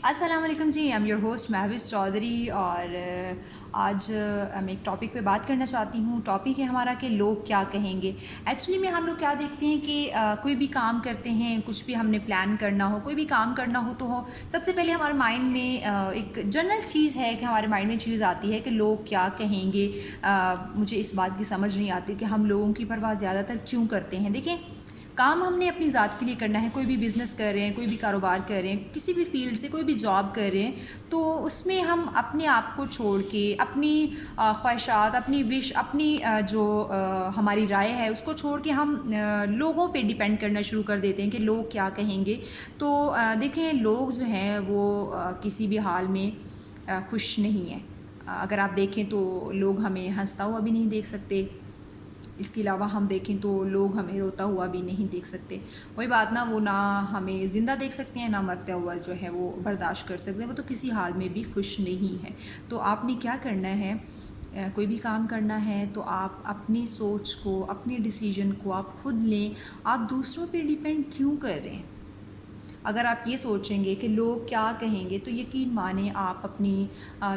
السلام علیکم جی، am your host محوش Chaudhry, اور آج میں ایک ٹاپک پہ بات کرنا چاہتی ہوں۔ ٹاپک ہے ہمارا کہ لوگ کیا کہیں گے۔ ایکچولی میں ہم لوگ کیا دیکھتے ہیں کہ کوئی بھی کام کرتے ہیں، کچھ بھی ہم نے پلان کرنا ہو، کوئی بھی کام کرنا ہو تو سب سے پہلے ہمارے مائنڈ میں ایک جنرل چیز ہے کہ ہمارے مائنڈ میں چیز آتی ہے کہ لوگ کیا کہیں گے۔ مجھے اس بات کی سمجھ نہیں آتی کہ ہم لوگوں کی پرواہ زیادہ تر کیوں کرتے ہیں۔ دیکھیں، کام ہم نے اپنی ذات کے لیے کرنا ہے۔ کوئی بھی بزنس کر رہے ہیں، کوئی بھی کاروبار کر رہے ہیں، کسی بھی فیلڈ سے کوئی بھی جاب کر رہے ہیں، تو اس میں ہم اپنے آپ کو چھوڑ کے اپنی خواہشات، اپنی وش، اپنی جو ہماری رائے ہے اس کو چھوڑ کے ہم لوگوں پہ ڈیپینڈ کرنا شروع کر دیتے ہیں کہ لوگ کیا کہیں گے۔ تو دیکھیں، لوگ جو ہیں وہ کسی بھی حال میں خوش نہیں ہیں۔ اگر آپ دیکھیں تو لوگ ہمیں ہنستا ہوا بھی نہیں دیکھ سکتے، اس کے علاوہ ہم دیکھیں تو لوگ ہمیں روتا ہوا بھی نہیں دیکھ سکتے۔ وہی بات نا، وہ نہ ہمیں زندہ دیکھ سکتے ہیں، نہ مرتا ہوا جو ہے وہ برداشت کر سکتے ہیں۔ وہ تو کسی حال میں بھی خوش نہیں ہے۔ تو آپ نے کیا کرنا ہے، کوئی بھی کام کرنا ہے تو آپ اپنی سوچ کو، اپنے ڈیسیجن کو آپ خود لیں۔ آپ دوسروں پہ ڈیپینڈ کیوں کر رہے ہیں؟ اگر آپ یہ سوچیں گے کہ لوگ کیا کہیں گے تو یقین مانیں آپ اپنی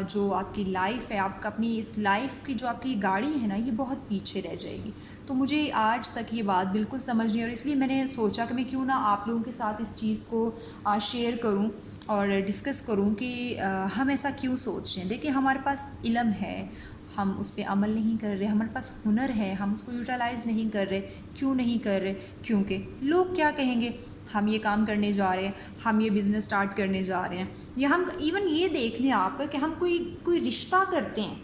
جو آپ کی لائف ہے، آپ کا اپنی اس لائف کی جو آپ کی گاڑی ہے نا، یہ بہت پیچھے رہ جائے گی۔ تو مجھے آج تک یہ بات بالکل سمجھ نہیں، اور اس لیے میں نے سوچا کہ میں کیوں نہ آپ لوگوں کے ساتھ اس چیز کو شیئر کروں اور ڈسکس کروں کہ ہم ایسا کیوں سوچ رہے ہیں۔ دیکھیں، ہمارے پاس علم ہے، ہم اس پہ عمل نہیں کر رہے، ہمارے پاس ہنر ہے، ہم اس کو یوٹیلائز نہیں کر رہے۔ کیوں نہیں کر رہے؟ کیونکہ لوگ کیا کہیں گے۔ ہم یہ کام کرنے جا رہے ہیں، ہم یہ بزنس سٹارٹ کرنے جا رہے ہیں، یا ہم ایون یہ دیکھ لیں آپ کہ ہم کوئی رشتہ کرتے ہیں،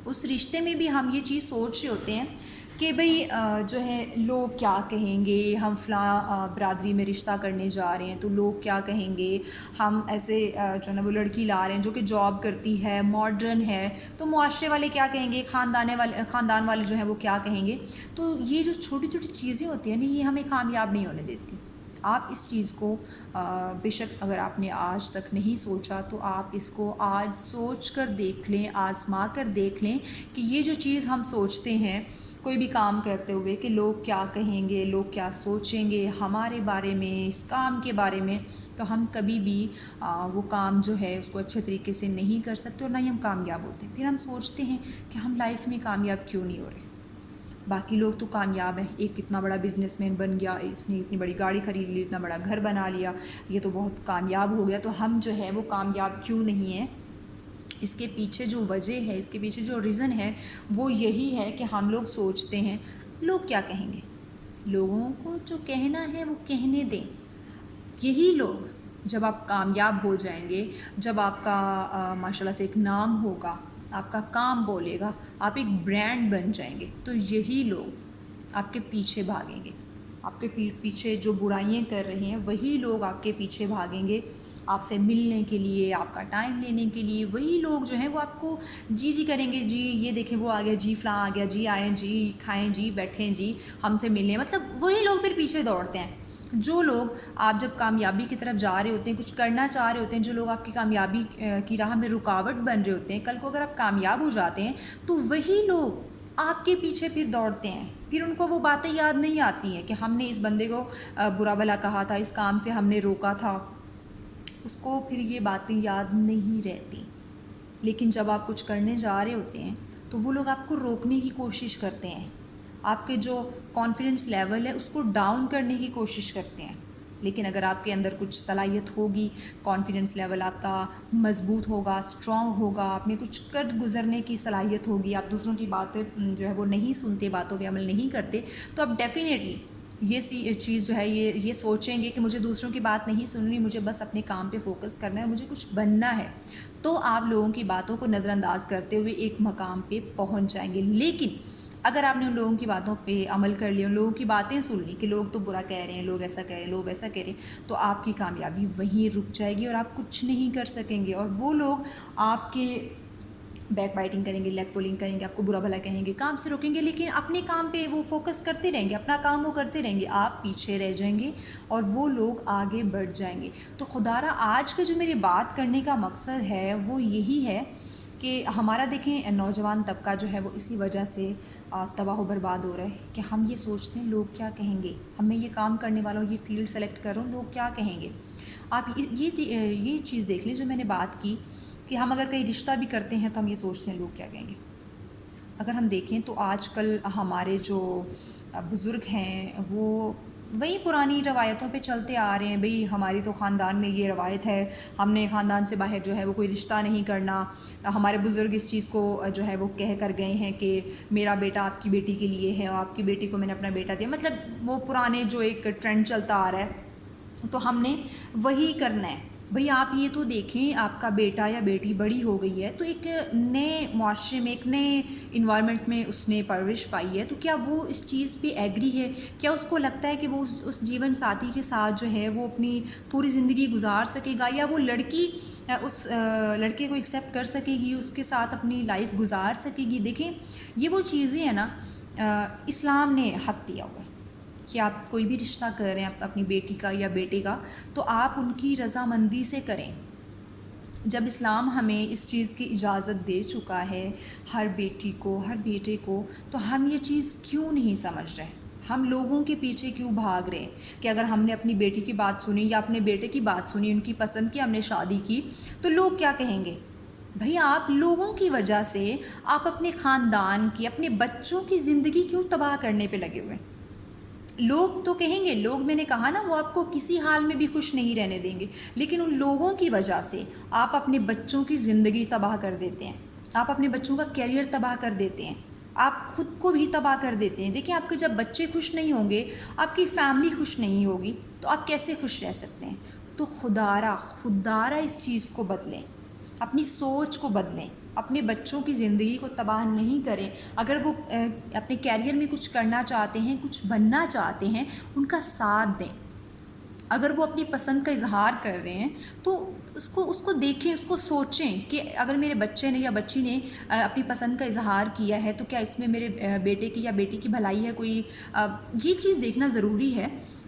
اس رشتے میں بھی ہم یہ چیز سوچ رہے ہوتے ہیں کہ بھئی جو ہے لوگ کیا کہیں گے۔ ہم فلاں برادری میں رشتہ کرنے جا رہے ہیں تو لوگ کیا کہیں گے۔ ہم ایسے جو ہے نا وہ لڑکی لا رہے ہیں جو کہ جاب کرتی ہے، ماڈرن ہے، تو معاشرے والے کیا کہیں گے، خاندان والے جو ہیں وہ کیا کہیں گے۔ تو یہ جو چھوٹی چھوٹی چیزیں ہوتی ہیں نا، یہ ہمیں کامیاب نہیں ہونے دیتی۔ آپ اس چیز کو بے شک اگر آپ نے آج تک نہیں سوچا تو آپ اس کو آج سوچ کر دیکھ لیں، آزما کر دیکھ لیں کہ یہ جو چیز ہم سوچتے ہیں کوئی بھی کام کرتے ہوئے کہ لوگ کیا کہیں گے، لوگ کیا سوچیں گے ہمارے بارے میں، اس کام کے بارے میں، تو ہم کبھی بھی وہ کام جو ہے اس کو اچھے طریقے سے نہیں کر سکتے، اور نہ ہی ہم کامیاب ہوتے ہیں۔ پھر ہم سوچتے ہیں کہ ہم لائف میں کامیاب کیوں نہیں ہو رہے۔ باقی لوگ تو کامیاب ہیں، ایک اتنا بڑا بزنس مین بن گیا، اس نے اتنی بڑی گاڑی خرید لی، اتنا بڑا گھر بنا لیا، یہ تو بہت کامیاب ہو گیا، تو ہم جو ہے وہ کامیاب کیوں نہیں ہیں؟ اس کے پیچھے جو وجہ ہے، اس کے پیچھے جو ریزن ہے، وہ یہی ہے کہ ہم لوگ سوچتے ہیں لوگ کیا کہیں گے۔ لوگوں کو جو کہنا ہے وہ کہنے دیں۔ یہی لوگ جب آپ کامیاب ہو جائیں گے، جب آپ کا ماشاء اللہ سے ایک نام ہوگا، آپ کا کام بولے گا، آپ ایک برانڈ بن جائیں گے، تو یہی لوگ آپ کے پیچھے بھاگیں گے۔ آپ کے پیچھے جو برائیاں کر رہے ہیں وہی لوگ آپ کے پیچھے بھاگیں گے، آپ سے ملنے کے لیے، آپ کا ٹائم لینے کے لیے۔ وہی لوگ جو ہیں وہ آپ کو جی جی کریں گے، جی یہ دیکھیں وہ آ گیا، جی فلاں آ گیا، جی آئیں، جی کھائیں، جی بیٹھیں، جی ہم سے ملیں۔ مطلب وہی لوگ پھر پیچھے دوڑتے ہیں۔ جو لوگ آپ جب کامیابی کی طرف جا رہے ہوتے ہیں، کچھ کرنا چاہ رہے ہوتے ہیں، جو لوگ آپ کی کامیابی کی راہ میں رکاوٹ بن رہے ہوتے ہیں، کل کو اگر آپ کامیاب ہو جاتے ہیں تو وہی لوگ آپ کے پیچھے پھر دوڑتے ہیں۔ پھر ان کو وہ باتیں یاد نہیں آتی ہیں کہ ہم نے اس بندے کو برا بھلا کہا تھا، اس کام سے ہم نے روکا تھا، اس کو پھر یہ باتیں یاد نہیں رہتی۔ لیکن جب آپ کچھ کرنے جا رہے ہوتے ہیں تو وہ لوگ آپ کو روکنے کی کوشش کرتے ہیں، آپ کے جو کانفیڈنس لیول ہے اس کو ڈاؤن کرنے کی کوشش کرتے ہیں۔ لیکن اگر آپ کے اندر کچھ صلاحیت ہوگی، کانفیڈنس لیول آپ کا مضبوط ہوگا، اسٹرانگ ہوگا، آپ میں کچھ کر گزرنے کی صلاحیت ہوگی، آپ دوسروں کی باتیں جو ہے وہ نہیں سنتے، باتوں پہ عمل نہیں کرتے، تو آپ ڈیفینیٹلی یہ چیز جو ہے یہ سوچیں گے کہ مجھے دوسروں کی بات نہیں سننی، مجھے بس اپنے کام پہ فوکس کرنا ہے، مجھے کچھ بننا ہے۔ تو آپ لوگوں کی باتوں کو نظر انداز کرتے ہوئے ایک مقام پہ پہنچ جائیں گے۔ لیکن اگر آپ نے ان لوگوں کی باتوں پہ عمل کر لیا، ان لوگوں کی باتیں سن لی کہ لوگ تو برا کہہ رہے ہیں، لوگ ایسا کہہ رہے ہیں، لوگ ویسا کہہ رہے ہیں، تو آپ کی کامیابی وہیں رک جائے گی اور آپ کچھ نہیں کر سکیں گے۔ اور وہ لوگ آپ کے بیک بائٹنگ کریں گے، لیگ پولنگ کریں گے، آپ کو برا بھلا کہیں گے، کام سے روکیں گے، لیکن اپنے کام پہ وہ فوکس کرتے رہیں گے، اپنا کام وہ کرتے رہیں گے، آپ پیچھے رہ جائیں گے اور وہ لوگ آگے بڑھ جائیں گے۔ تو خدا را آج کا جو میری بات کرنے کا مقصد ہے وہ یہی ہے کہ ہمارا دیکھیں نوجوان طبقہ جو ہے وہ اسی وجہ سے تباہ و برباد ہو رہا ہے کہ ہم یہ سوچتے ہیں لوگ کیا کہیں گے، ہم میں یہ کام کرنے والا ہوں، یہ فیلڈ سلیکٹ کر رہا ہوں، لوگ کیا کہیں گے۔ آپ یہ چیز دیکھ لیں جو میں نے بات کی کہ ہم اگر کہیں رشتہ بھی کرتے ہیں تو ہم یہ سوچتے ہیں لوگ کیا کہیں گے۔ اگر ہم دیکھیں تو آج کل ہمارے جو بزرگ ہیں وہ وہی پرانی روایتوں پہ چلتے آ رہے ہیں، بھئی ہماری تو خاندان میں یہ روایت ہے، ہم نے خاندان سے باہر جو ہے وہ کوئی رشتہ نہیں کرنا۔ ہمارے بزرگ اس چیز کو جو ہے وہ کہہ کر گئے ہیں کہ میرا بیٹا آپ کی بیٹی کے لیے ہے اور آپ کی بیٹی کو میں نے اپنا بیٹا دیا، مطلب وہ پرانے جو ایک ٹرینڈ چلتا آ رہا ہے تو ہم نے وہی کرنا ہے۔ بھئی آپ یہ تو دیکھیں آپ کا بیٹا یا بیٹی بڑی ہو گئی ہے تو ایک نئے معاشرے میں، ایک نئے انوائرمنٹ میں اس نے پرورش پائی ہے، تو کیا وہ اس چیز پہ ایگری ہے؟ کیا اس کو لگتا ہے کہ وہ اس جیون ساتھی کے ساتھ جو ہے وہ اپنی پوری زندگی گزار سکے گا، یا وہ لڑکی اس لڑکے کو ایکسیپٹ کر سکے گی، اس کے ساتھ اپنی لائف گزار سکے گی؟ دیکھیں یہ وہ چیزیں ہیں نا، اسلام نے حق دیا ہوا ہے کہ آپ کوئی بھی رشتہ کر رہے ہیں اپنی بیٹی کا یا بیٹے کا تو آپ ان کی رضامندی سے کریں۔ جب اسلام ہمیں اس چیز کی اجازت دے چکا ہے ہر بیٹی کو، ہر بیٹے کو، تو ہم یہ چیز کیوں نہیں سمجھ رہے؟ ہم لوگوں کے پیچھے کیوں بھاگ رہے ہیں کہ اگر ہم نے اپنی بیٹی کی بات سنی یا اپنے بیٹے کی بات سنی، ان کی پسند کی ہم نے شادی کی تو لوگ کیا کہیں گے؟ بھئی آپ لوگوں کی وجہ سے آپ اپنے خاندان کی، اپنے بچوں کی زندگی کیوں تباہ کرنے پہ لگے ہوئے ہیں؟ لوگ تو کہیں گے، لوگ میں نے کہا نا وہ آپ کو کسی حال میں بھی خوش نہیں رہنے دیں گے، لیکن ان لوگوں کی وجہ سے آپ اپنے بچوں کی زندگی تباہ کر دیتے ہیں، آپ اپنے بچوں کا کیریئر تباہ کر دیتے ہیں، آپ خود کو بھی تباہ کر دیتے ہیں۔ دیکھیں آپ کے جب بچے خوش نہیں ہوں گے، آپ کی فیملی خوش نہیں ہوگی تو آپ کیسے خوش رہ سکتے ہیں؟ تو خدارہ اس چیز کو بدلیں، اپنی سوچ کو بدلیں، اپنے بچوں کی زندگی کو تباہ نہیں کریں۔ اگر وہ اپنے کیریئر میں کچھ کرنا چاہتے ہیں، کچھ بننا چاہتے ہیں، ان کا ساتھ دیں۔ اگر وہ اپنی پسند کا اظہار کر رہے ہیں تو اس کو دیکھیں، اس کو سوچیں کہ اگر میرے بچے نے یا بچی نے اپنی پسند کا اظہار کیا ہے تو کیا اس میں میرے بیٹے کی یا بیٹی کی بھلائی ہے؟ کوئی یہ چیز دیکھنا ضروری ہے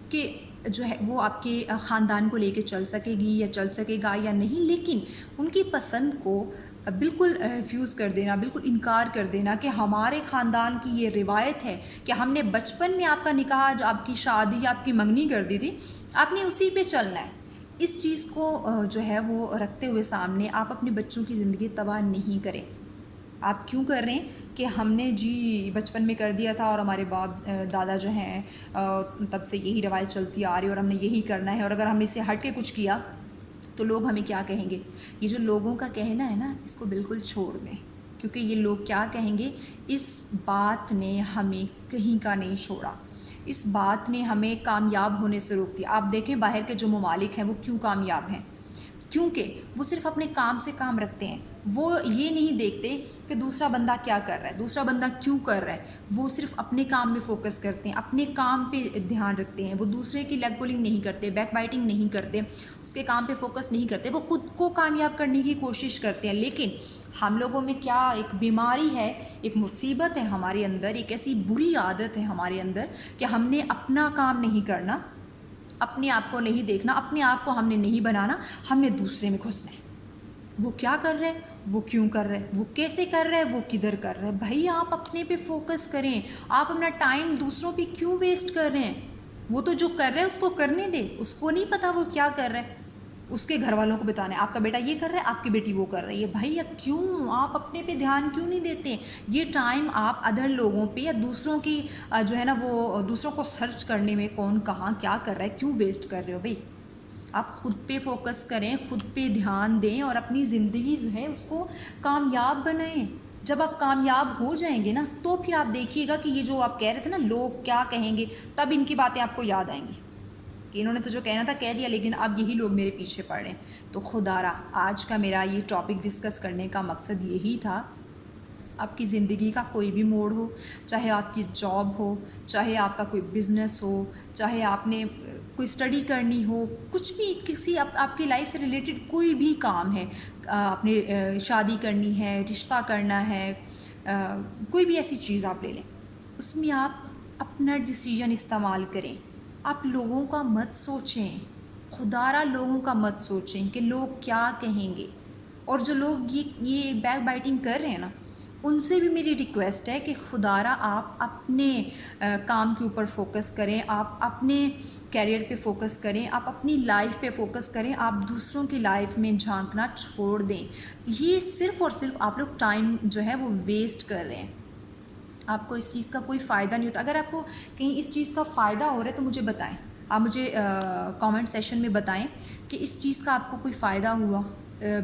کہ جو ہے وہ آپ کے خاندان کو لے کے چل سکے گی یا چل سکے گا یا نہیں، لیکن ان کی پسند کو بالکل ریفیوز کر دینا، بالکل انکار کر دینا کہ ہمارے خاندان کی یہ روایت ہے کہ ہم نے بچپن میں آپ کا نکاح، جو آپ کی شادی، آپ کی منگنی کر دی تھی، آپ نے اسی پہ چلنا ہے۔ اس چیز کو جو ہے وہ رکھتے ہوئے سامنے آپ اپنے بچوں کی زندگی تباہ نہیں کریں۔ آپ کیوں کر رہے ہیں کہ ہم نے جی بچپن میں کر دیا تھا اور ہمارے باپ دادا جو ہیں تب سے یہی روایت چلتی آ رہی ہے اور ہم نے یہی کرنا ہے، اور اگر ہم نے اس سے ہٹ کے کچھ کیا تو لوگ ہمیں کیا کہیں گے؟ یہ جو لوگوں کا کہنا ہے نا، اس کو بالکل چھوڑ دیں، کیونکہ یہ لوگ کیا کہیں گے، اس بات نے ہمیں کہیں کا نہیں چھوڑا، اس بات نے ہمیں کامیاب ہونے سے روک دیا۔ آپ دیکھیں باہر کے جو ممالک ہیں وہ کیوں کامیاب ہیں؟ کیونکہ وہ صرف اپنے کام سے کام رکھتے ہیں، وہ یہ نہیں دیکھتے کہ دوسرا بندہ کیا کر رہا ہے، دوسرا بندہ کیوں کر رہا ہے، وہ صرف اپنے کام میں فوکس کرتے ہیں، اپنے کام پہ دھیان رکھتے ہیں، وہ دوسرے کی لیگ پولنگ نہیں کرتے، بیک بائٹنگ نہیں کرتے، اس کے کام پہ فوکس نہیں کرتے، وہ خود کو کامیاب کرنے کی کوشش کرتے ہیں۔ لیکن ہم لوگوں میں کیا ایک بیماری ہے، ایک مصیبت ہے ہمارے اندر، ایک ایسی بری عادت ہے ہمارے اندر کہ ہم نے اپنا کام نہیں کرنا، اپنے آپ کو نہیں دیکھنا، اپنے آپ کو ہم نے نہیں بنانا، ہم نے دوسرے میں گھسنا ہے۔ وہ کیا کر رہے ہیں، وہ کیوں کر رہے ہیں، وہ کیسے کر رہے ہیں، وہ کدھر کر رہے ہیں؟ بھائی آپ اپنے پہ فوکس کریں، آپ اپنا ٹائم دوسروں پہ کیوں ویسٹ کر رہے ہیں؟ وہ تو جو کر رہے ہیں اس کو کرنے دیں، اس کو نہیں پتہ وہ کیا کر رہے ہیں، اس کے گھر والوں کو بتانا ہے آپ کا بیٹا یہ کر رہا ہے، آپ کی بیٹی وہ کر رہی ہے۔ بھائی اب کیوں آپ اپنے پہ دھیان کیوں نہیں دیتے؟ یہ ٹائم آپ ادر لوگوں پہ یا دوسروں کی جو ہے نا وہ دوسروں کو سرچ کرنے میں کون کہاں کیا کر رہا ہے کیوں ویسٹ کر رہے ہو؟ بھائی آپ خود پہ فوکس کریں، خود پہ دھیان دیں اور اپنی زندگی جو ہے اس کو کامیاب بنائیں۔ جب آپ کامیاب ہو جائیں گے نا تو پھر آپ دیکھیے گا کہ یہ جو آپ کہہ رہے تھے نا لوگ کیا کہیں گے، تب ان کی باتیں آپ کو یاد آئیں گی کہ انہوں نے تو جو کہنا تھا کہہ دیا، لیکن اب یہی لوگ میرے پیچھے پڑ رہے ہیں۔ تو خدارہ آج کا میرا یہ ٹاپک ڈسکس کرنے کا مقصد یہی تھا، آپ کی زندگی کا کوئی بھی موڑ ہو، چاہے آپ کی جاب ہو، چاہے آپ کا کوئی بزنس ہو، چاہے آپ نے کوئی اسٹڈی کرنی ہو، کچھ بھی کسی آپ کی لائف سے ریلیٹڈ کوئی بھی کام ہے، آپ نے شادی کرنی ہے، رشتہ کرنا ہے، کوئی بھی ایسی چیز آپ لے لیں، اس میں آپ اپنا ڈیسیجن استعمال کریں، آپ لوگوں کا مت سوچیں، خدارہ لوگوں کا مت سوچیں کہ لوگ کیا کہیں گے، اور جو لوگ یہ بیک بائٹنگ کر رہے ہیں نا، ان سے بھی میری ریکویسٹ ہے کہ خدارا آپ اپنے کام کے اوپر فوکس کریں، آپ اپنے کیریئر پہ فوکس کریں، آپ اپنی لائف پہ فوکس کریں، آپ دوسروں کی لائف میں جھانکنا چھوڑ دیں. یہ صرف اور صرف آپ لوگ ٹائم جو ہے وہ ویسٹ کر رہے ہیں. آپ کو اس چیز کا کوئی فائدہ نہیں ہوتا. اگر آپ کو کہیں اس چیز کا فائدہ ہو رہا ہے تو مجھے بتائیں، آپ مجھے کامنٹ سیشن میں بتائیں کہ اس چیز کا آپ کو کوئی فائدہ ہوا،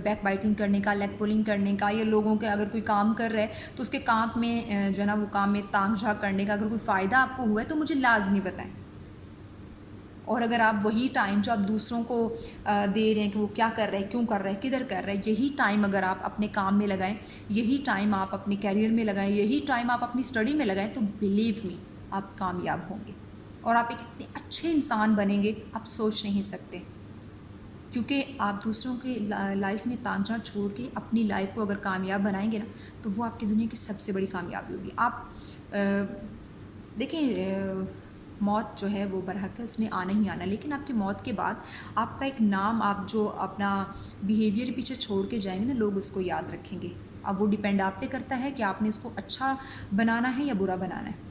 بیک بائٹنگ کرنے کا، لیگ پولنگ کرنے کا، یا لوگوں کے اگر کوئی کام کر رہا ہے تو اس کے کام میں جو ہے نا وہ کام میں تانگ جھانک کرنے کا اگر کوئی فائدہ آپ کو ہوا ہے تو مجھے لازمی بتائیں. اور اگر آپ وہی ٹائم جو آپ دوسروں کو دے رہے ہیں کہ وہ کیا کر رہے ہیں، کیوں کر رہے ہیں، کدھر کر رہے ہیں، یہی ٹائم اگر آپ اپنے کام میں لگائیں، یہی ٹائم آپ اپنے کیریئر میں لگائیں، یہی ٹائم آپ اپنی اسٹڈی میں لگائیں، تو بلیو می آپ کامیاب ہوں گے اور آپ ایک اتنے اچھے انسان بنیں گے آپ سوچ نہیں سکتے. کیونکہ آپ دوسروں کے لائف میں تانگ جھانک چھوڑ کے اپنی لائف کو اگر کامیاب بنائیں گے نا تو وہ آپ کی دنیا کی سب سے بڑی کامیابی ہوگی. آپ دیکھیں موت جو ہے وہ برحق ہے، اس نے آنا ہی آنا، لیکن آپ کی موت کے بعد آپ کا ایک نام، آپ جو اپنا بیہیویئر پیچھے چھوڑ کے جائیں گے نا، لوگ اس کو یاد رکھیں گے. اب وہ ڈیپینڈ آپ پہ کرتا ہے کہ آپ نے اس کو اچھا بنانا ہے یا برا بنانا ہے.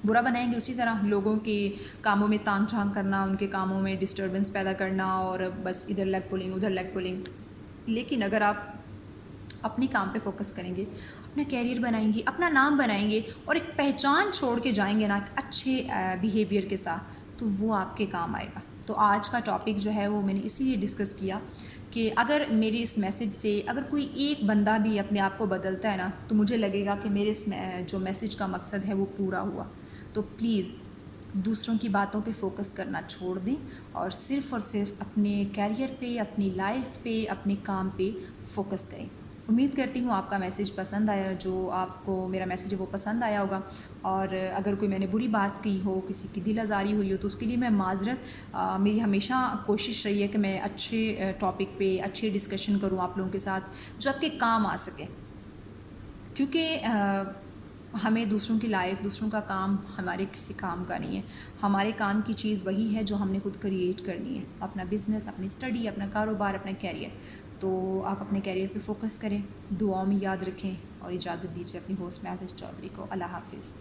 برا بنائیں گے اسی طرح لوگوں کے کاموں میں تانگ جھانک کرنا، ان کے کاموں میں ڈسٹربنس پیدا کرنا اور بس ادھر لیگ پولنگ ادھر لیگ پولنگ. لیکن اگر آپ اپنے کام پہ فوکس کریں گے، اپنا کیریئر بنائیں گے، اپنا نام بنائیں گے اور ایک پہچان چھوڑ کے جائیں گے نا اچھے بیہیویئر کے ساتھ، تو وہ آپ کے کام آئے گا. تو آج کا ٹاپک جو ہے وہ میں نے اسی لیے ڈسکس کیا کہ اگر میرے اس میسج سے اگر کوئی ایک بندہ بھی اپنے آپ کو بدلتا ہے نا تو مجھے لگے گا کہ میرے اس جو میسج کا مقصد ہے وہ پورا ہوا. تو پلیز دوسروں کی باتوں پہ فوکس کرنا چھوڑ دیں اور صرف اپنے کیریئر پہ، اپنی لائف پہ، اپنے کام پہ فوکس کریں. امید کرتی ہوں آپ کا میسیج پسند آیا، جو آپ کو میرا میسیج ہے وہ پسند آیا ہوگا. اور اگر کوئی میں نے بری بات کی ہو، کسی کی دل آزاری ہوئی ہو تو اس کے لیے میں معذرت. میری ہمیشہ کوشش رہی ہے کہ میں اچھے ٹاپک پہ اچھے ڈسکشن کروں آپ لوگوں کے ساتھ جو آپ کے کام آ سکے. کیونکہ ہمیں دوسروں کی لائف، دوسروں کا کام ہمارے کسی کام کا نہیں ہے. ہمارے کام کی چیز وہی ہے جو ہم نے خود کریٹ کرنی ہے، اپنا بزنس، اپنی اسٹڈی، اپنا کاروبار، اپنا کیریئر. تو آپ اپنے کیریئر پہ فوکس کریں، دعاؤں میں یاد رکھیں اور اجازت دیجیے اپنی ہوسٹ محوش چودھری کو. اللہ حافظ.